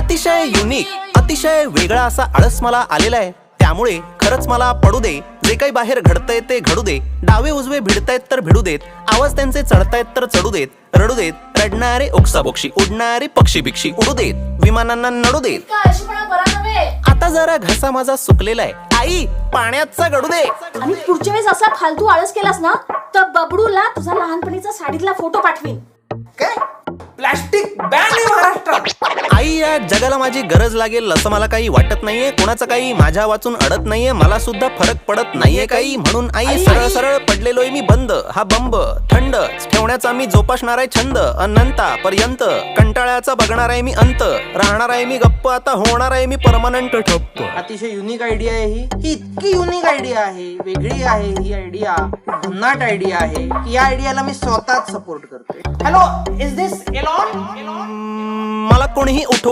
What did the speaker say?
अतिशय युनिक, अतिशय वेगळा असा आळस मला आलेला आहे. त्यामुळे खरंच मला पडू दे, जे काही बाहेर घडतंय ते घडू दे. डावे उजवे भिडतायत तर भिडू देत, आवाज त्यांचे चढतायत तर चढू देत. रडू देत रडणारे ओक्साबोक्षी, उडणारे पक्षी बिक्षी उडू देत, विमानांना नडू देत. आता जरा घसा माझा सुकलेला आहे, आई पाण्याचा गडू दे. आणि पुढच्या वेळेस असा फालतू आळस केलास ना तर बबडूला तुझा लहानपणीचा साडीतला फोटो पाठवीन. काय प्लास्टिक बॅन आहे महाराष्ट्रात. आई या जगाला माझी गरज लागेल असं मला काही वाटत नाहीये. कोणाचं काही माझ्या वाचून अडत नाहीये, मला सुद्धा फरक पडत नाहीये काही. म्हणून आई सरळ सरळ पडलेलोय मी बंद. हा बंब थंड ठेवण्याचा मी जोपासणार आहे छंद. अनंतापर्यंत कंटाळ्याचा बघणार आहे मी अंत. राहणार आहे मी गप्प, आता होणार आहे मी परमनंट ठप्प. अतिशय युनिक आयडिया आहे ही इतकी युनिक आयडिया आहे, वेगळी आहे ही आयडिया, भन्नाट आयडिया आहे की या आयडियाला मी स्वतःच सपोर्ट करते. Hello, is this Elon? मला कोणीही उठवा